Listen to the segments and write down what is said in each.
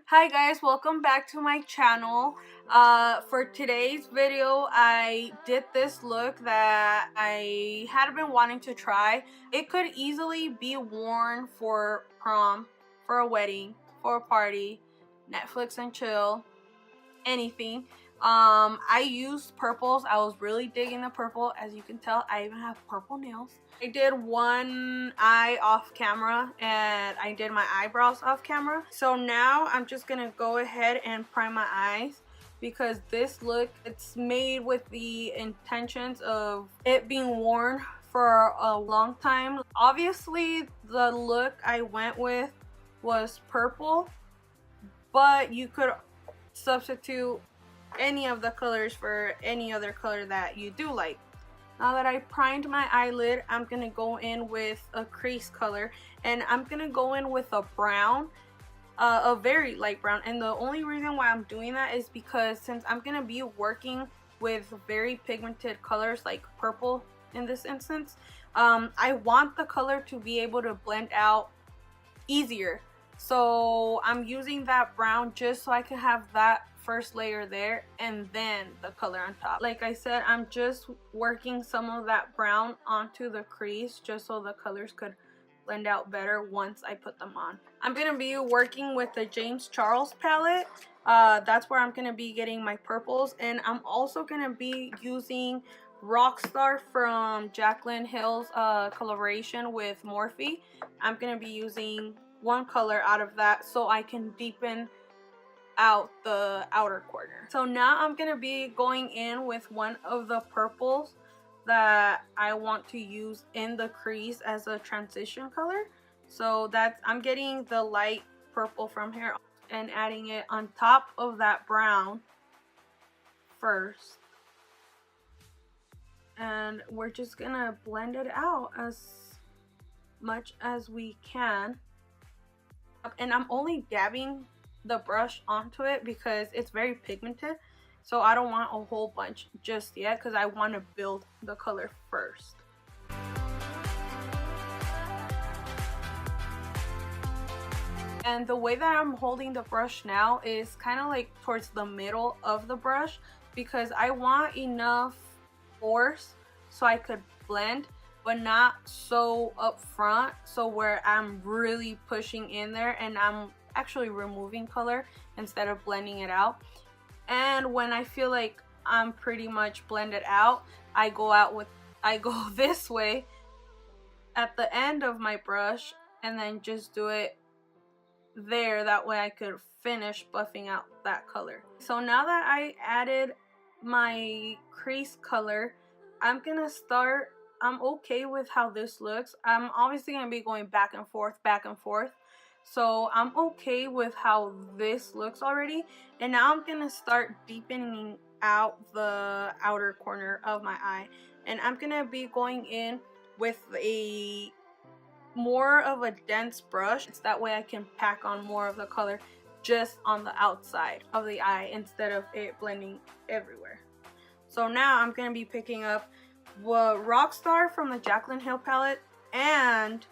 Hi guys, welcome back to my channel. For today's video, I did this look that I had been wanting to try. It could easily be worn for prom, for a wedding, for a party, Netflix and chill, anything. I used purples. I was really digging the purple. As you can tell, I even have purple nails. I did one eye off camera and I did my eyebrows off camera. So now I'm just gonna go ahead and prime my eyes because this look, it's made with the intentions of it being worn for a long time. Obviously the look I went with was purple, but you could substitute any of the colors for any other color that you do like. Now that I primed my eyelid, I'm gonna go in with a crease color, and I'm gonna go in with a brown, a very light brown. And the only reason why I'm doing that is because since I'm gonna be working with very pigmented colors like purple in this instance, I want the color to be able to blend out easier. So I'm using that brown just so I can have that first layer there and then the color on top. Like I said, I'm just working some of that brown onto the crease just so the colors could blend out better once I put them on. I'm gonna be working with the James Charles palette. That's where I'm gonna be getting my purples, and I'm also gonna be using Rockstar from Jaclyn Hill's collaboration with Morphe. I'm gonna be using one color out of that so I can deepen out the outer corner. So now I'm gonna be going in with one of the purples that I want to use in the crease as a transition color. So that's, I'm getting the light purple from here and adding it on top of that brown first, and we're just gonna blend it out as much as we can. And I'm only dabbing the brush onto it because it's very pigmented, so I don't want a whole bunch just yet because I want to build the color first. And the way that I'm holding the brush now is kind of like towards the middle of the brush because I want enough force so I could blend, but not so up front, so where I'm really pushing in there and I'm actually removing color instead of blending it out. And when I feel like I'm pretty much blended out, I go this way at the end of my brush and then just do it there. That way I could finish buffing out that color. So now that I added my crease color, I'm gonna start. I'm okay with how this looks. I'm obviously gonna be going back and forth. So I'm okay with how this looks already. And now I'm gonna start deepening out the outer corner of my eye. And I'm gonna be going in with a more of a dense brush. It's that way I can pack on more of the color just on the outside of the eye instead of it blending everywhere. So now I'm gonna be picking up Rockstar from the Jaclyn Hill palette, and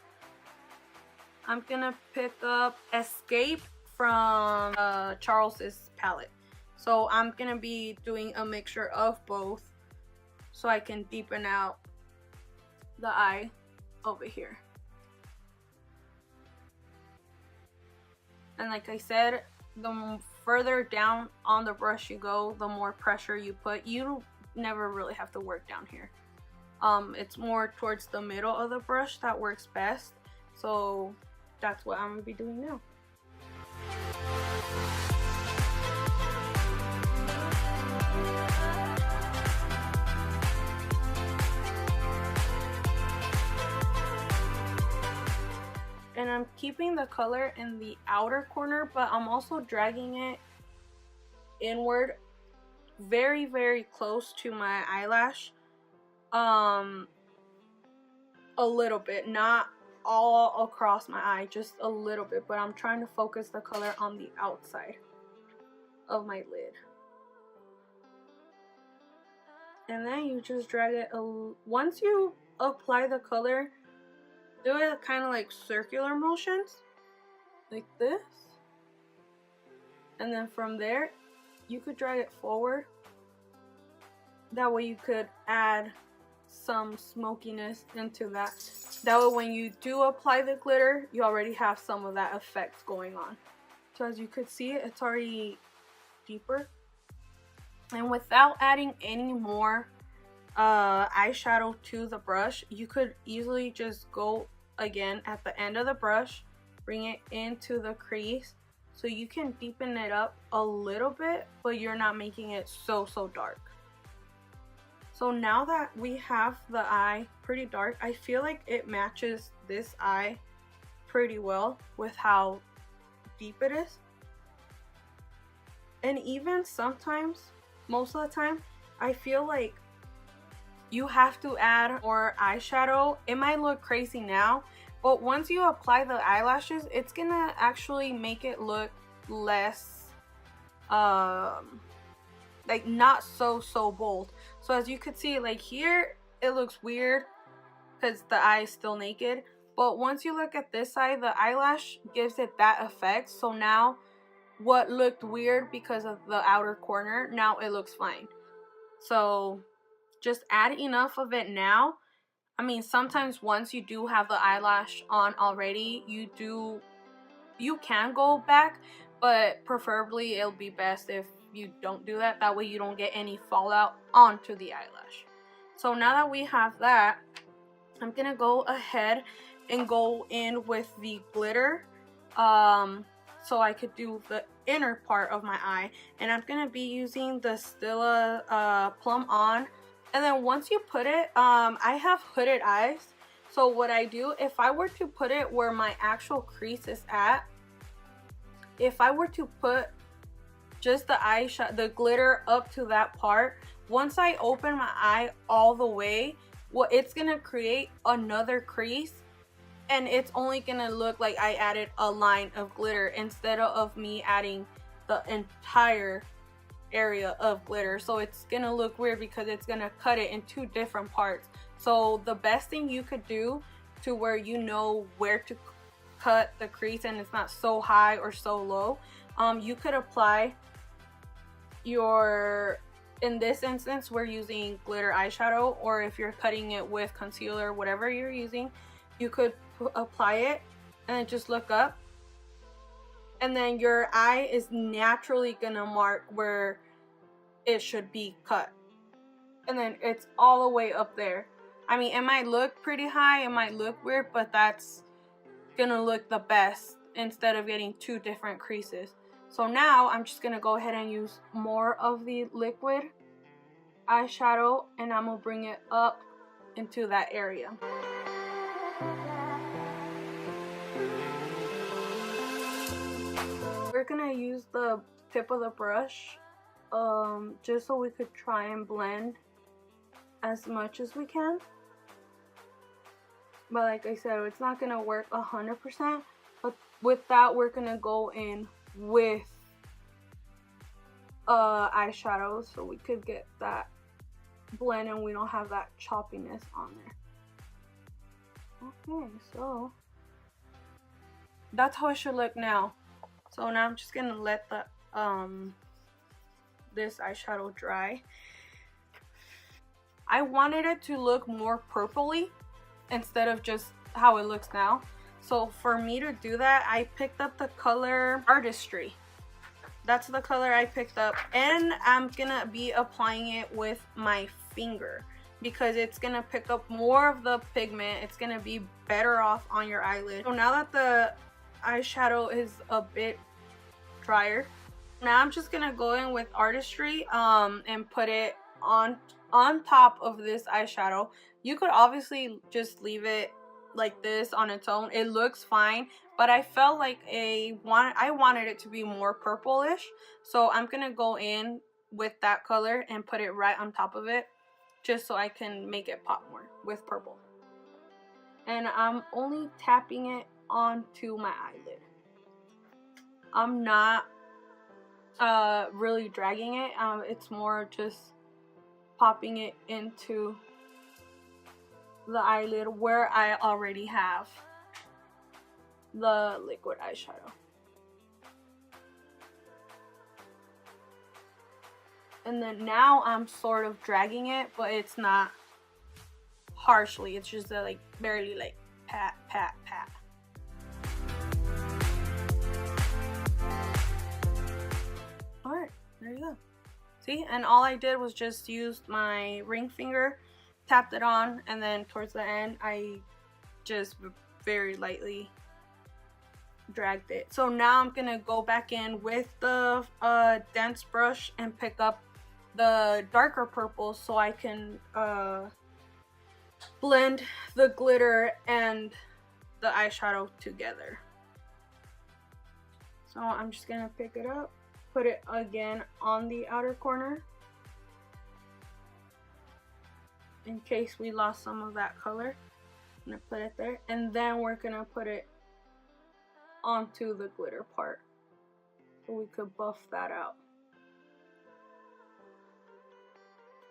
I'm gonna pick up Escape from Charles's palette. So I'm gonna be doing a mixture of both so I can deepen out the eye over here. And like I said, the further down on the brush you go, the more pressure you put. You never really have to work down here. It's more towards the middle of the brush that works best. So that's what I'm gonna be doing now. And I'm keeping the color in the outer corner, but I'm also dragging it inward very, very close to my eyelash. A little bit, not all across my eye, just a little bit, but I'm trying to focus the color on the outside of my lid. And then you just drag it once you apply the color, do it kind of like circular motions like this, And then from there, you could drag it forward. That way you could add some smokiness into that. That way when you do apply the glitter, you already have some of that effect going on. So as you could see, it's already deeper. And without adding any more eyeshadow to the brush, you could easily just go again at the end of the brush, bring it into the crease, so you can deepen it up a little bit, but you're not making it so dark. So now that we have the eye pretty dark, I feel like it matches this eye pretty well with how deep it is. And even sometimes, most of the time, I feel like you have to add more eyeshadow. It might look crazy now, but once you apply the eyelashes, it's gonna actually make it look less like not so bold. So as you could see, like here it looks weird because the eye is still naked, but once you look at this side, the eyelash gives it that effect. So now what looked weird because of the outer corner, now it looks fine. So just add enough of it now. I mean, sometimes once you do have the eyelash on already, you can go back, but preferably it'll be best if you don't do that. That way you don't get any fallout onto the eyelash. So now that we have that, I'm gonna go ahead and go in with the glitter, so I could do the inner part of my eye. And I'm gonna be using the Stila Plum On. And then once you put it, I have hooded eyes, so what I do, if I were to put it where my actual crease is at, if I were to put just the eyeshadow, the glitter up to that part, once I open my eye all the way, well, it's gonna create another crease, and it's only gonna look like I added a line of glitter instead of me adding the entire area of glitter. So it's gonna look weird because it's gonna cut it in two different parts. So the best thing you could do to where you know where to cut the crease and it's not so high or so low, you could apply your, in this instance we're using glitter eyeshadow, or if you're cutting it with concealer, whatever you're using, you could apply it and then just look up, and then your eye is naturally gonna mark where it should be cut, and then it's all the way up there. I mean, it might look pretty high, it might look weird, but that's gonna look the best instead of getting two different creases. So now I'm just gonna go ahead and use more of the liquid eyeshadow, and I'm gonna bring it up into that area. We're gonna use the tip of the brush just so we could try and blend as much as we can. But like I said, it's not gonna work 100%, but with that we're gonna go in with eyeshadow so we could get that blend and we don't have that choppiness on there. Okay, so that's how it should look now. So now I'm just gonna let the this eyeshadow dry. I wanted it to look more purpley instead of just how it looks now. So for me to do that, I picked up the color Artistry. That's the color I picked up, and I'm gonna be applying it with my finger because it's gonna pick up more of the pigment. It's gonna be better off on your eyelid. So now that the eyeshadow is a bit drier, now I'm just gonna go in with Artistry and put it on top of this eyeshadow. You could obviously just leave it like this on its own, it looks fine, but I felt like I wanted it to be more purplish, so I'm gonna go in with that color and put it right on top of it just so I can make it pop more with purple. And I'm only tapping it onto my eyelid. I'm not really dragging it, it's more just popping it into the eyelid where I already have the liquid eyeshadow. And then now I'm sort of dragging it, but it's not harshly. It's just like barely like pat, pat, pat. Alright, there you go. See? And all I did was just use my ring finger, tapped it on, and then towards the end, I just very lightly dragged it. So now I'm gonna go back in with the dense brush and pick up the darker purple so I can blend the glitter and the eyeshadow together. So I'm just gonna pick it up, put it again on the outer corner in case we lost some of that color. I'm gonna put it there, and then we're gonna put it onto the glitter part so we could buff that out.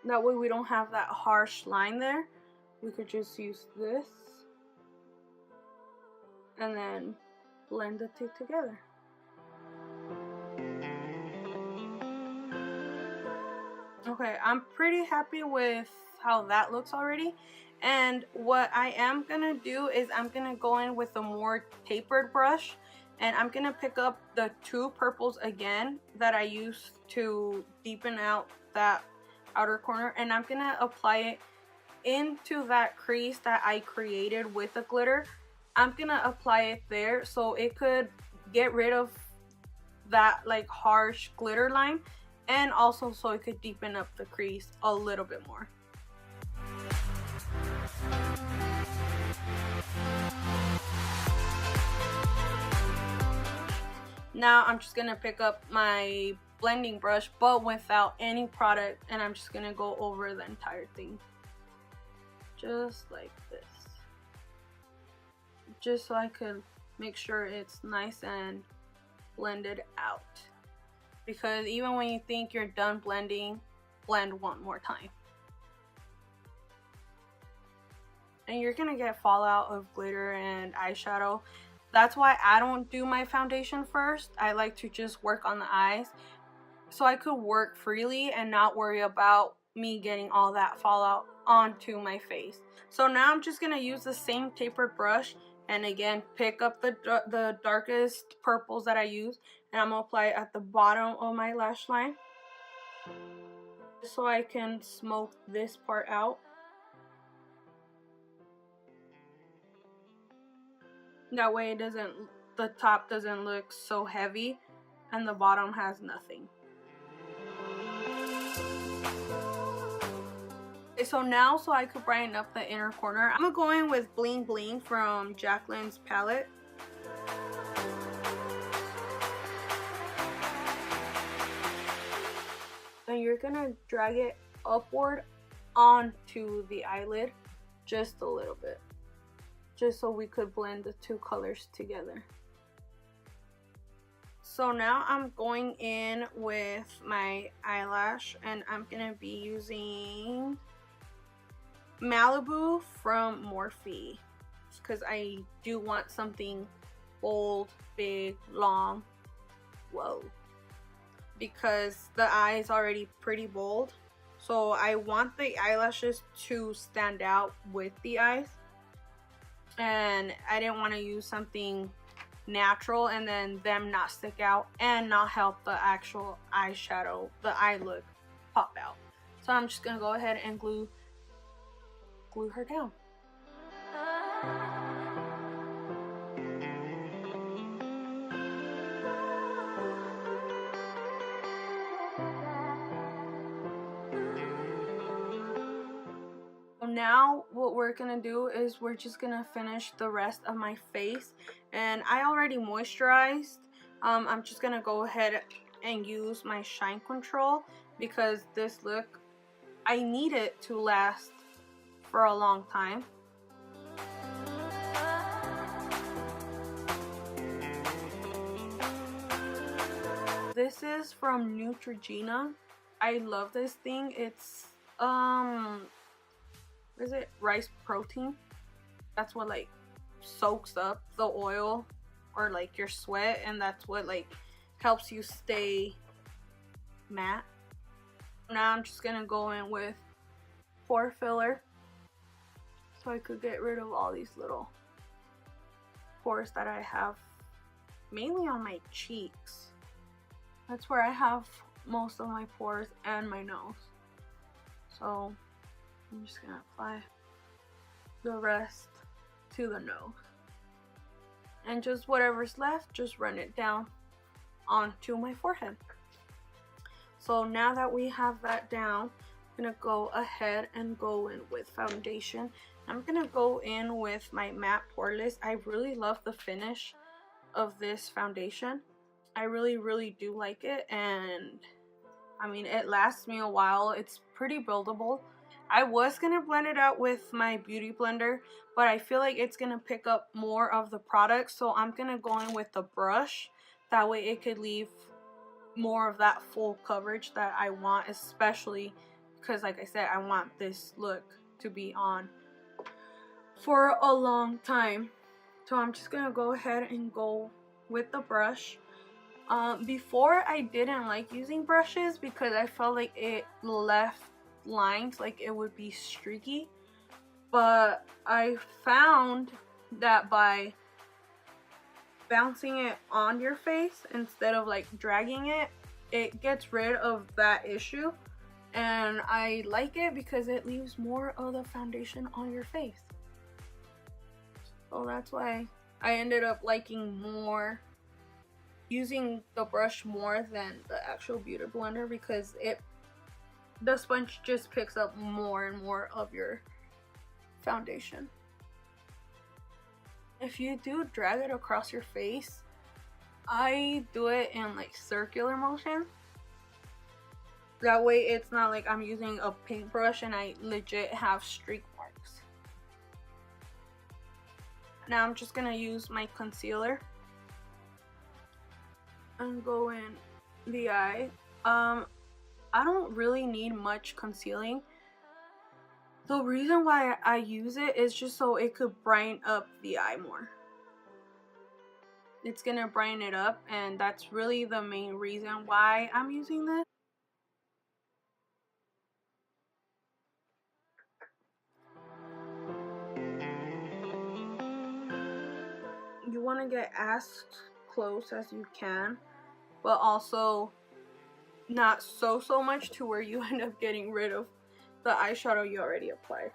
That way we don't have that harsh line there. We could just use this and then blend the two together. Okay, I'm pretty happy with how that looks already. And what I am gonna do is I'm gonna go in with a more tapered brush, and I'm gonna pick up the two purples again that I used to deepen out that outer corner, and I'm gonna apply it into that crease that I created with the glitter. I'm gonna apply it there so it could get rid of that like harsh glitter line, and also so it could deepen up the crease a little bit more. Now I'm just gonna pick up my blending brush, but without any product, and I'm just gonna go over the entire thing. Just like this. Just so I could make sure it's nice and blended out. Because even when you think you're done blending, blend one more time. And you're gonna get fallout of glitter and eyeshadow. That's why I don't do my foundation first. I like to just work on the eyes so I could work freely and not worry about me getting all that fallout onto my face. So now I'm just gonna use the same tapered brush and again pick up the darkest purples that I use, and I'm gonna apply it at the bottom of my lash line so I can smoke this part out. That way it doesn't, the top doesn't look so heavy and the bottom has nothing. Okay, so now so I could brighten up the inner corner, I'm gonna go in with Bling Bling from Jaclyn's palette. And you're gonna drag it upward onto the eyelid just a little bit, just so we could blend the two colors together. So now I'm going in with my eyelash, and I'm gonna be using Malibu from Morphe because I do want something bold, big, long. Whoa. Because the eye is already pretty bold, so I want the eyelashes to stand out with the eyes, and I didn't want to use something natural and then them not stick out and not help the actual eyeshadow, the eye look, pop out. So I'm just gonna go ahead and glue her down. Now what we're gonna do is we're just gonna finish the rest of my face, and I already moisturized. I'm just gonna go ahead and use my shine control because this look, I need it to last for a long time. This is from Neutrogena. I love this thing. It's what is it? Rice protein. That's what like soaks up the oil or like your sweat, and that's what like helps you stay matte. Now I'm just gonna go in with pore filler so I could get rid of all these little pores that I have, mainly on my cheeks. That's where I have most of my pores and my nose. So I'm just gonna apply the rest to the nose. And just whatever's left, just run it down onto my forehead. So now that we have that down, I'm gonna go ahead and go in with foundation. I'm gonna go in with my matte poreless. I really love the finish of this foundation. I really do like it, and I mean, it lasts me a while. It's pretty buildable. I was gonna blend it out with my beauty blender, but I feel like it's gonna pick up more of the product, so I'm gonna go in with the brush. That way it could leave more of that full coverage that I want, especially because, like I said, I want this look to be on for a long time. So I'm just gonna go ahead and go with the brush. Before I didn't like using brushes because I felt like it left lines, like it would be streaky, but I found that by bouncing it on your face instead of like dragging it, it gets rid of that issue, and I like it because it leaves more of the foundation on your face. So that's why I ended up liking more using the brush more than the actual beauty blender, because the sponge just picks up more and more of your foundation. If you do drag it across your face, I do it in like circular motion. That way it's not like I'm using a paintbrush and I legit have streak marks. Now I'm just gonna use my concealer and go in the eye. I don't really need much concealing. The reason why I use it is just so it could brighten up the eye more. It's gonna brighten it up, and that's really the main reason why I'm using this. You want to get as close as you can, but also not so much to where you end up getting rid of the eyeshadow you already applied.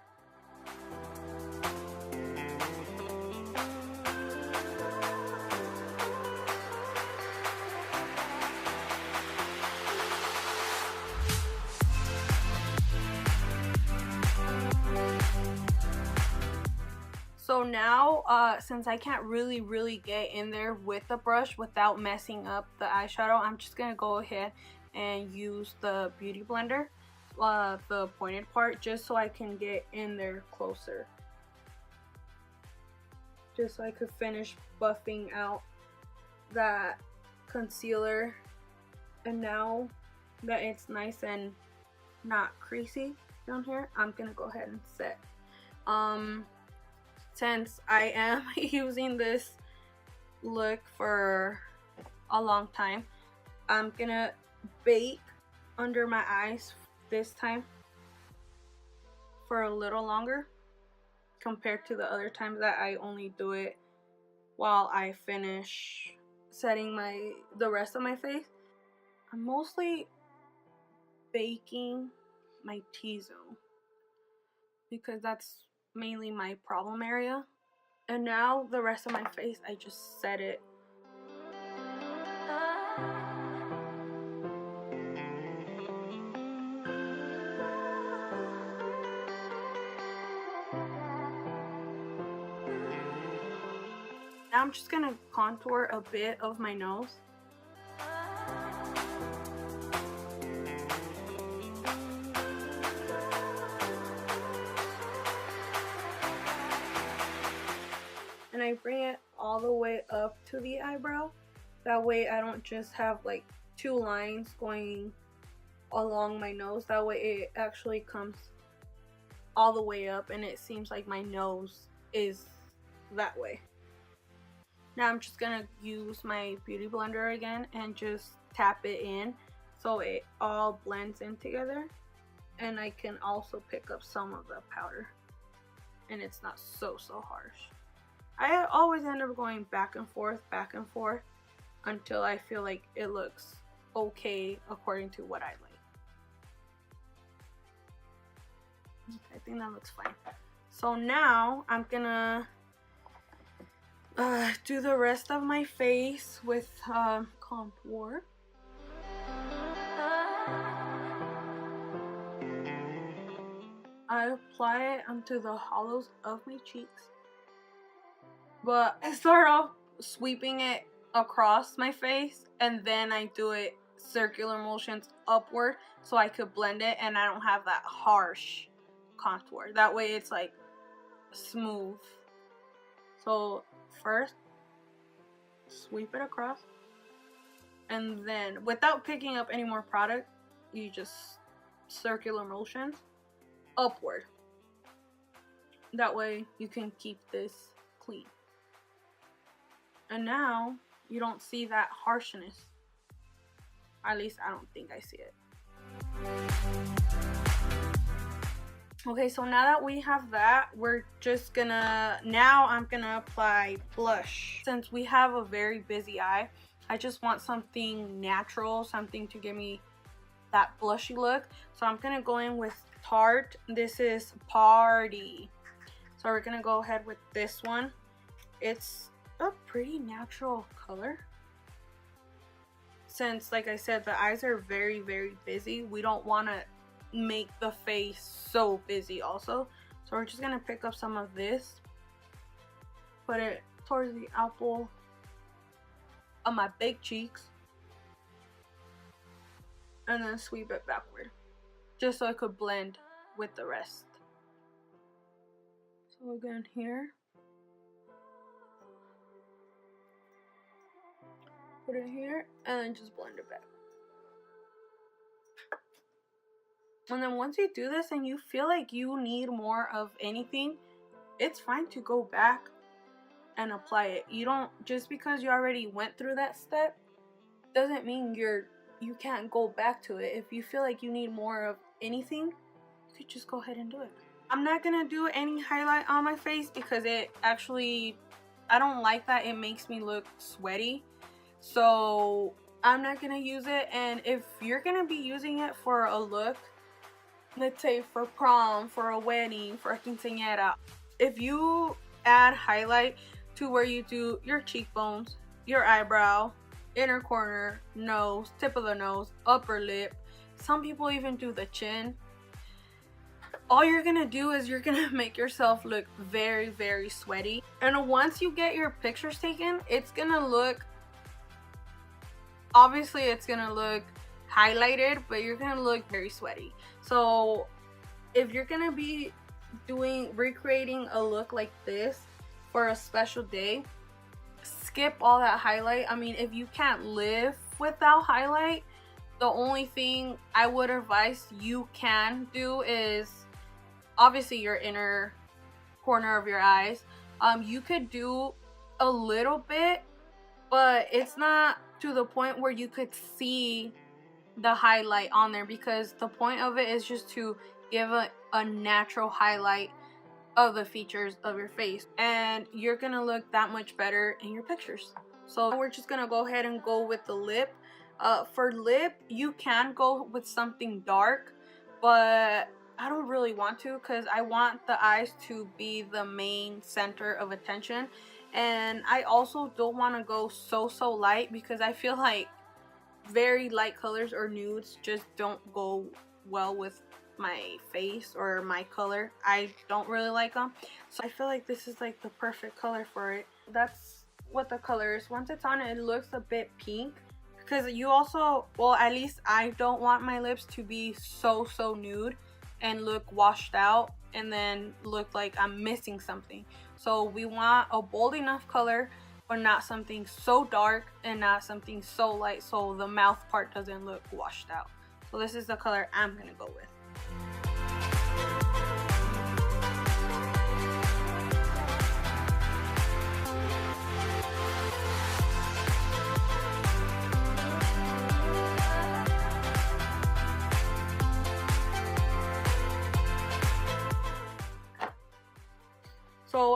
So now, since I can't really get in there with the brush without messing up the eyeshadow, I'm just gonna go ahead and use the beauty blender, the pointed part, just so I can get in there closer, just so I could finish buffing out that concealer. And now that it's nice and not creasy down here, I'm gonna go ahead and set. Since I am using this look for a long time, I'm gonna bake under my eyes this time for a little longer compared to the other times that I only do it while I finish setting the rest of my face. I'm mostly baking my T-zone because that's mainly my problem area. And now the rest of my face, I just set it. Now I'm just gonna contour a bit of my nose. And I bring it all the way up to the eyebrow. That way I don't just have like two lines going along my nose. That way it actually comes all the way up and it seems like my nose is that way. Now I'm just gonna use my beauty blender again and just tap it in so it all blends in together. And I can also pick up some of the powder, and it's not so harsh. I always end up going back and forth until I feel like it looks okay according to what I like. Okay, I think that looks fine. So now I'm gonna do the rest of my face with contour. I apply it onto the hollows of my cheeks, but I start off sweeping it across my face, and then I do it circular motions upward so I could blend it and I don't have that harsh contour. That way it's like smooth. So first sweep it across, and then without picking up any more product, you just circular motions upward. That way you can keep this clean. And now you don't see that harshness. At least I don't think I see it. Okay, so now that we have that, we're just gonna, now I'm gonna apply blush. Since we have a very busy eye, I just want something natural, something to give me that blushy look. So I'm gonna go in with Tarte. This is Party. So we're gonna go ahead with this one. It's a pretty natural color. Since, like I said, the eyes are very busy, we don't want to make the face so busy also. So we're just gonna pick up some of this, put it towards the apple of my big cheeks, and then sweep it backward, just so it could blend with the rest. So again here, put it here, and then just blend it back. And then once you do this and you feel like you need more of anything, it's fine to go back and apply it. You don't, just because you already went through that step doesn't mean you can't go back to it. If you feel like you need more of anything, you could just go ahead and do it. I'm not gonna do any highlight on my face because it actually, I don't like that. It makes me look sweaty. So I'm not gonna use it. And if you're gonna be using it for a look, let's say for prom, for a wedding, for a quinceañera, if you add highlight to where you do your cheekbones, your eyebrow, inner corner, nose, tip of the nose, upper lip, some people even do the chin, all you're gonna do is you're gonna make yourself look very sweaty. And once you get your pictures taken, it's gonna look, obviously it's gonna look highlighted, but you're gonna look very sweaty. So if you're gonna be recreating a look like this for a special day, skip all that highlight. I mean, if you can't live without highlight, the only thing I would advise you can do is obviously your inner corner of your eyes. You could do a little bit, but it's not to the point where you could see the highlight on there, because the point of it is just to give a natural highlight of the features of your face, and you're gonna look that much better in your pictures. So we're just gonna go ahead and go with the lip. For lip, you can go with something dark, but I don't really want to, because I want the eyes to be the main center of attention, and I also don't want to go so light, because I feel like very light colors or nudes just don't go well with my face or my color. I don't really like them, so I feel like this is like the perfect color for it. That's what the color is. Once it's on, it looks a bit pink, because you also, well, at least I don't want my lips to be so nude and look washed out and then look like I'm missing something. So we want a bold enough color, but not something so dark and not something so light, so the mouth part doesn't look washed out. So this is the color I'm gonna go with.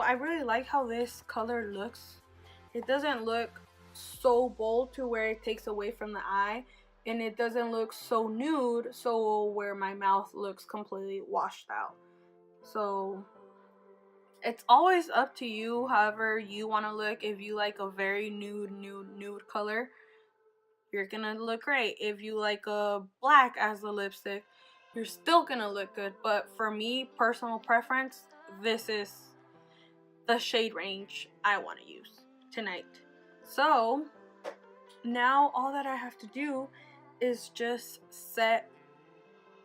I really like how this color looks. It doesn't look so bold to where it takes away from the eye, and it doesn't look so nude so where my mouth looks completely washed out. So it's always up to you however you want to look. If you like a very nude color, you're gonna look great. If you like a black as the lipstick, you're still gonna look good. But for me, personal preference, this is the shade range I want to use tonight. So now all that I have to do is just set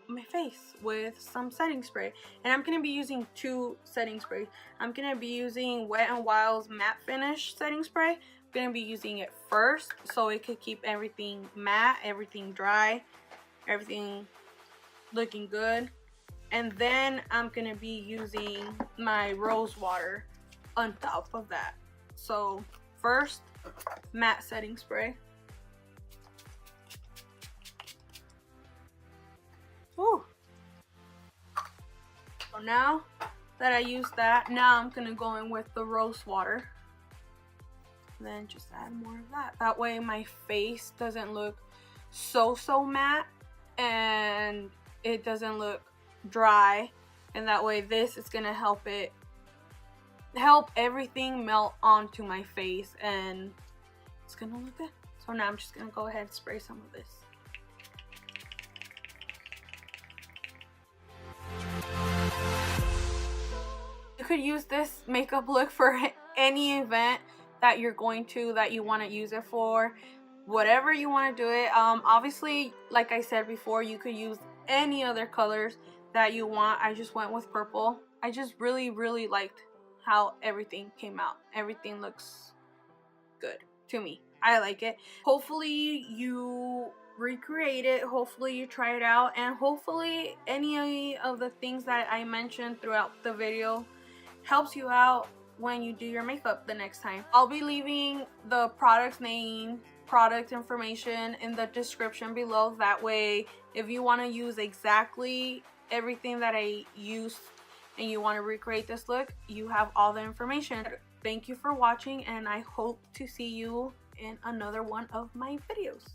my face with some setting spray, and I'm gonna be using 2 setting sprays. I'm gonna be using Wet n Wild's matte finish setting spray. I'm gonna be using it first so it could keep everything matte, everything dry, everything looking good, and then I'm gonna be using my rose water on top of that. So first, matte setting spray. Ooh. So now that I use that, now I'm gonna go in with the rose water. Then just add more of that. That way my face doesn't look so matte and it doesn't look dry. And that way this is gonna help everything melt onto my face and it's gonna look good. So now I'm just gonna go ahead and spray some of this. You could use this makeup look for any event that you're going to, that you want to use it for, whatever you want to do it. Obviously, like I said before, you could use any other colors that you want. I just went with purple. I just really liked how everything came out. Everything looks good to me. I like it. Hopefully you recreate it, hopefully you try it out, and hopefully any of the things that I mentioned throughout the video helps you out when you do your makeup the next time. I'll be leaving the product's name, product information in the description below. That way, if you want to use exactly everything that I used and you want to recreate this look, you have all the information. Thank you for watching, and I hope to see you in another one of my videos.